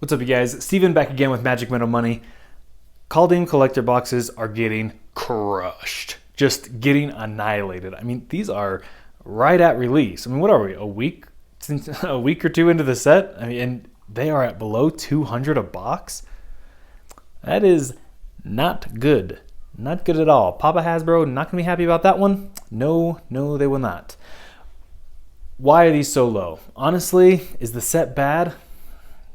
What's up, you guys? Steven back again with Magic Metal Money. Kaldheim collector boxes are getting crushed. Just getting annihilated. I mean, these are right at release. I mean, what are we, a week or two into the set? I mean, and they are at below 200 a box. That is not good. Not good at all. Papa Hasbro not going to be happy about that one. No, they will not. Why are these so low? Honestly, is the set bad?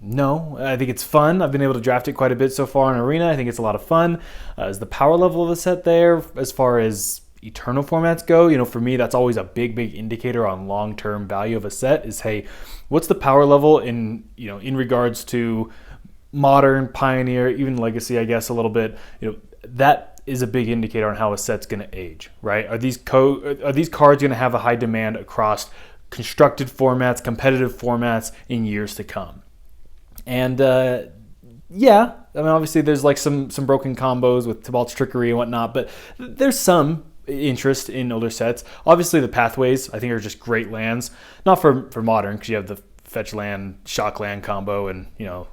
No, I think it's fun. I've been able to draft it quite a bit so far in Arena. I think it's a lot of fun. Is the power level of the set there as far as Eternal formats go? You know, for me, that's always a big indicator on long-term value of a set is, hey, what's the power level in regards to Modern, Pioneer, even Legacy, I guess, a little bit. You know, that is a big indicator on how a set's going to age, right? Are these cards going to have a high demand across constructed formats, competitive formats in years to come? And yeah, I mean, obviously there's like some broken combos with Tibalt's Trickery and whatnot, but there's some interest in older sets. Obviously the Pathways, I think, are just great lands. Not for Modern, because you have the fetch land, shock land combo, and, you know,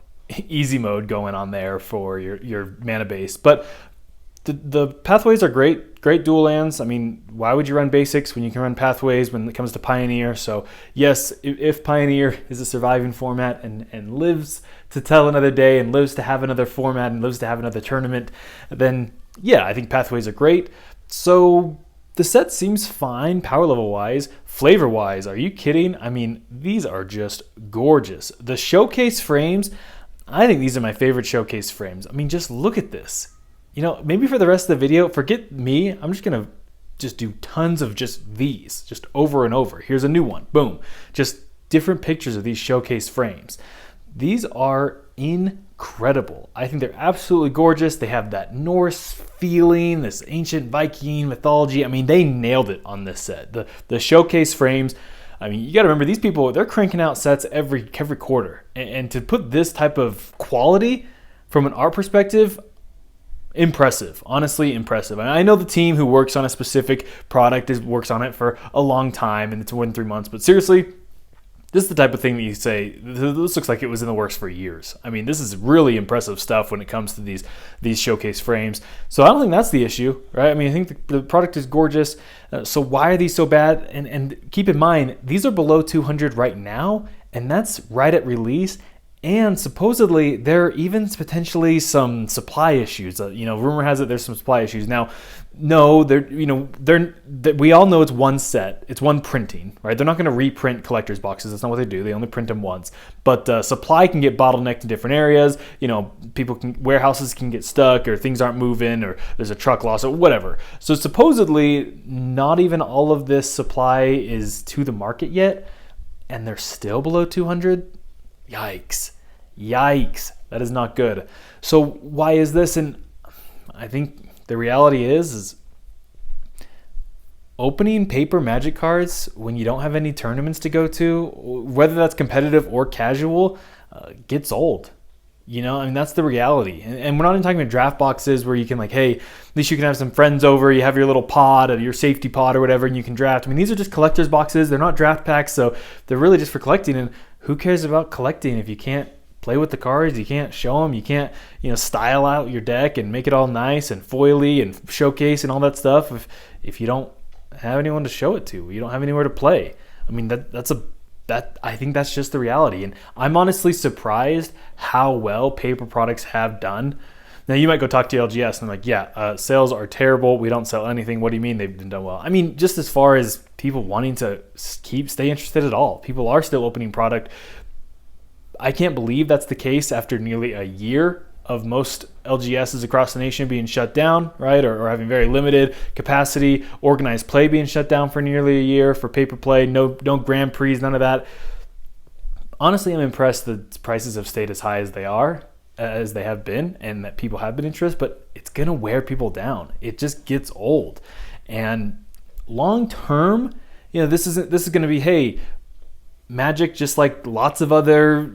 easy mode going on there for your mana base. But the Pathways are great dual lands. I mean, why would you run basics when you can run Pathways when it comes to Pioneer? So yes, if Pioneer is a surviving format and lives to tell another day and lives to have another format and lives to have another tournament, then yeah, I think Pathways are great. So the set seems fine power level wise. Flavor wise, are you kidding? I mean, these are just gorgeous. The showcase frames, I think these are my favorite showcase frames. I mean, just look at this. You know, maybe for the rest of the video, forget me. I'm just going to do tons of just these, just over and over. Here's a new one. Boom. Just different pictures of these showcase frames. These are incredible. I think they're absolutely gorgeous. They have that Norse feeling, this ancient Viking mythology. I mean, they nailed it on this set. The showcase frames, I mean, you got to remember, these people, they're cranking out sets every quarter. And to put this type of quality from an art perspective, impressive. Honestly, impressive. And I know the team who works on a specific product works on it for a long time, and it's more than 3 months. But seriously, this is the type of thing that you say, this looks like it was in the works for years. I mean, this is really impressive stuff when it comes to these showcase frames. So I don't think that's the issue, right? I mean, I think the product is gorgeous. So why are these so bad? And keep in mind, these are below 200 right now, and that's right at release. And supposedly there are even potentially some supply issues. Rumor has it there's some supply issues. Now, no, we all know it's one set, it's one printing, right? They're not going to reprint collectors boxes. That's not what they do. They only print them once. But supply can get bottlenecked in different areas. You know, warehouses can get stuck, or things aren't moving, or there's a truck loss, or whatever. So supposedly, not even all of this supply is to the market yet, and they're still below 200. Yikes. That is not good. So why is this? And I think the reality is opening paper Magic cards when you don't have any tournaments to go to, whether that's competitive or casual, gets old. You know, I mean, that's the reality. And we're not even talking about draft boxes where you can, like, hey, at least you can have some friends over, you have your little pod or your safety pod or whatever, and you can draft. I mean, these are just collector's boxes. They're not draft packs, so they're really just for collecting. And who cares about collecting if you can't play with the cards, you can't show them, you can't, style out your deck and make it all nice and foily and showcase and all that stuff if you don't have anyone to show it to, you don't have anywhere to play. I mean, I think that's just the reality. And I'm honestly surprised how well paper products have done. Now, you might go talk to LGS and sales are terrible. We don't sell anything. What do you mean they've been done well? I mean, just as far as people wanting to stay interested at all. People are still opening product. I can't believe that's the case after nearly a year of most LGSs across the nation being shut down, right? Or having very limited capacity, organized play being shut down for nearly a year for paper play, no Grand Prix, none of that. Honestly, I'm impressed that prices have stayed as high as they have been, and that people have been interested, but it's going to wear people down. It just gets old. And long term, this is going to be, hey, Magic, just like lots of other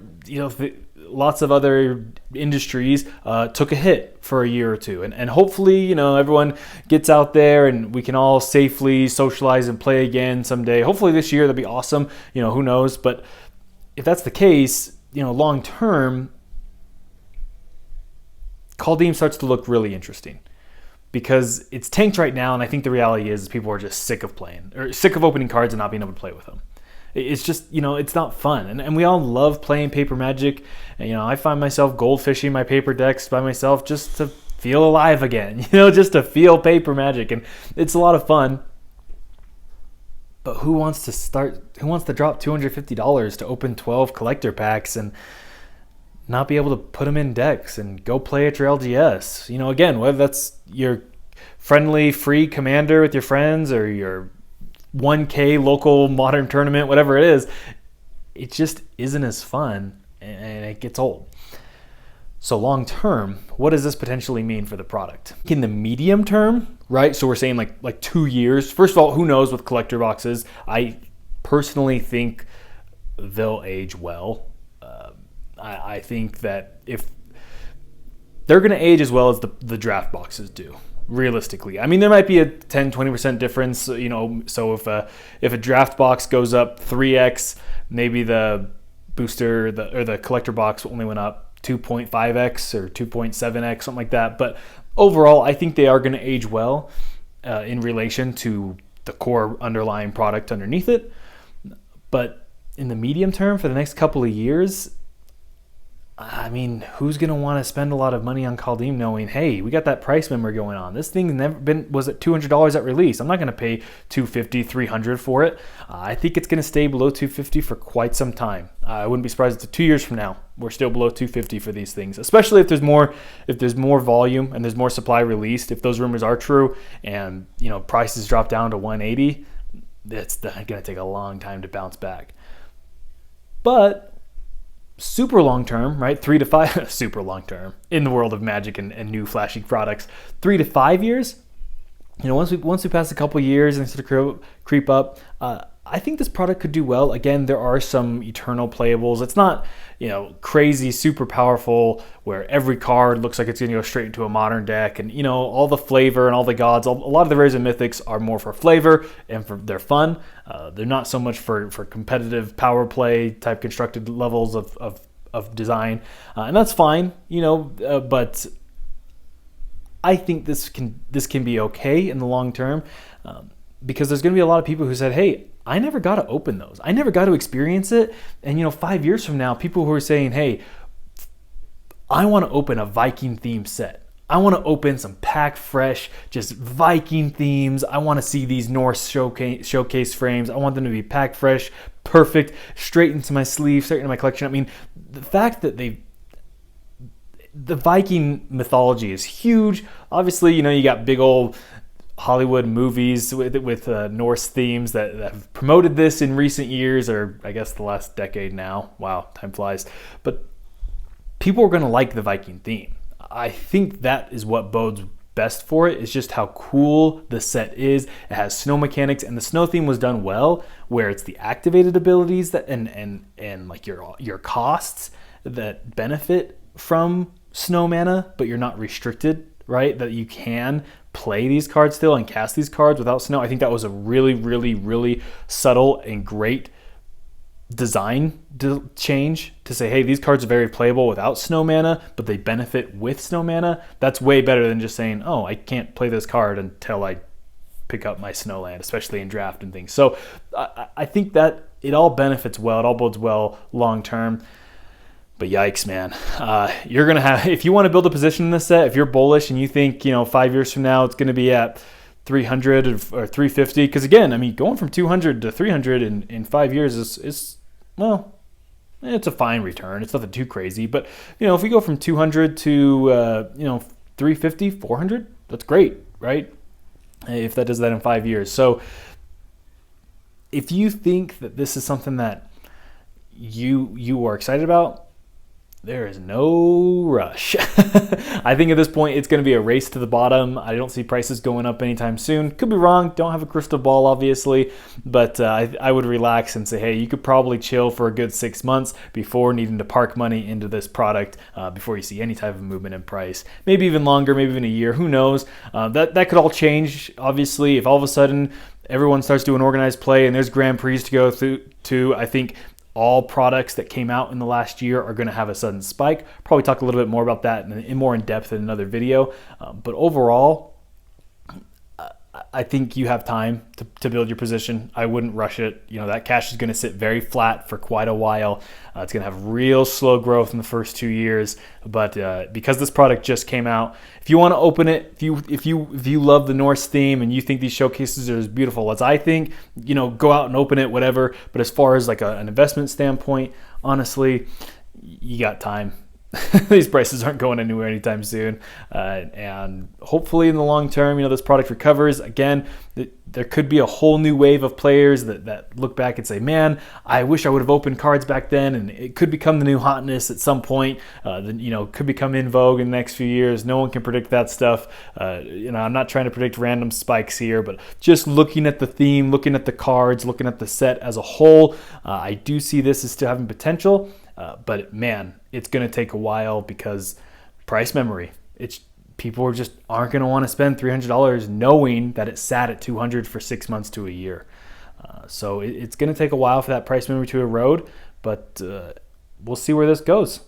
industries, took a hit for a year or two, and hopefully everyone gets out there and we can all safely socialize and play again someday. Hopefully this year, that'd be awesome. Who knows? But if that's the case, long term, Kaldheim starts to look really interesting because it's tanked right now, and I think the reality is people are just sick of playing or sick of opening cards and not being able to play with them. It's just, it's not fun. And we all love playing paper Magic. And, I find myself goldfishing my paper decks by myself just to feel alive again, just to feel paper Magic. And it's a lot of fun. But who wants to drop $250 to open 12 collector packs and not be able to put them in decks and go play at your LGS? Again, whether that's your friendly free commander with your friends or your 1K local modern tournament, whatever it is, it just isn't as fun and it gets old. So long term, what does this potentially mean for the product? In the medium term, right? So we're saying like 2 years. First of all, who knows with collector boxes? I personally think they'll age well. I think that if they're going to age as well as the draft boxes do, realistically. I mean, there might be a 10-20% difference, so if a draft box goes up 3x, maybe the booster or the collector box only went up 2.5x or 2.7x, something like that. But overall, I think they are going to age well in relation to the core underlying product underneath it. But in the medium term, for the next couple of years, I mean, who's going to want to spend a lot of money on Kaldheim knowing, hey, we got that price memory going on. This thing was at $200 at release. I'm not going to pay $250, $300 for it. I think it's going to stay below $250 for quite some time. I wouldn't be surprised if 2 years from now we're still below $250 for these things, especially if there's more volume and there's more supply released. If those rumors are true and prices drop down to $180, it's going to take a long time to bounce back. But super long term, right? 3 to 5 super long term in the world of Magic and new flashy products. 3 to 5 years. Once we pass a couple years and sort of creep up, I think this product could do well. Again, there are some eternal playables. It's not crazy, super powerful where every card looks like it's going to go straight into a modern deck, and all the flavor and all the gods. A lot of the rares and mythics are more for flavor and for their fun. They're not so much for competitive power play type constructed levels of design, and that's fine. But I think this can be okay in the long term, because there's going to be a lot of people who said, hey, I never got to open those. I never got to experience it. And 5 years from now, people who are saying, hey, I want to open a Viking themed set. I want to open some pack fresh, just Viking themes. I want to see these Norse showcase frames. I want them to be pack fresh, perfect, straight into my sleeve, straight into my collection. I mean, the fact that the Viking mythology is huge. Obviously, you got big old Hollywood movies with Norse themes that have promoted this in recent years, or I guess the last decade now. Wow, time flies. But people are going to like the Viking theme. I think that is what bodes best for it, is just how cool the set is. It has snow mechanics, and the snow theme was done well, where it's the activated abilities that and like your costs that benefit from snow mana, but you're not restricted, right? That you can play these cards still and cast these cards without snow. I think that was a really, really, really subtle and great design change to say, hey, these cards are very playable without snow mana, but they benefit with snow mana. That's way better than just saying, oh, I can't play this card until I pick up my snow land, especially in draft and things. So I think that it all benefits well. It all bodes well long term. But yikes, man. You're going to have, if you want to build a position in this set, if you're bullish and you think, 5 years from now it's going to be at 300 or 350, because again, I mean, going from 200 to 300 in 5 years is well, it's a fine return. It's nothing too crazy. But, if we go from 200 to, 350, 400, that's great, right? If that does that in 5 years. So if you think that this is something that you are excited about, there is no rush. I think at this point it's going to be a race to the bottom. I don't see prices going up anytime soon. Could be wrong. Don't have a crystal ball, obviously. But I would relax and say, hey, you could probably chill for a good 6 months before needing to park money into this product before you see any type of movement in price. Maybe even longer, maybe even a year. Who knows? That could all change, obviously. If all of a sudden everyone starts doing organized play and there's Grand Prix to go through to, I think all products that came out in the last year are going to have a sudden spike. Probably talk a little bit more about that in more in depth in another video. But overall, I think you have time to build your position. I wouldn't rush it. That cash is going to sit very flat for quite a while. It's going to have real slow growth in the first 2 years. But because this product just came out, if you want to open it, if you love the Norse theme and you think these showcases are as beautiful as I think, go out and open it, whatever. But as far as like an investment standpoint, honestly, you got time. These prices aren't going anywhere anytime soon, and hopefully in the long term, this product recovers. Again, there could be a whole new wave of players that look back and say, man, I wish I would have opened cards back then, and it could become the new hotness at some point. Could become in vogue in the next few years. No one can predict that stuff. I'm not trying to predict random spikes here, but just looking at the theme, looking at the cards, looking at the set as a whole, I do see this as still having potential. But man, it's going to take a while because price memory. People just aren't going to want to spend $300 knowing that it sat at $200 for 6 months to a year. So it's going to take a while for that price memory to erode, but we'll see where this goes.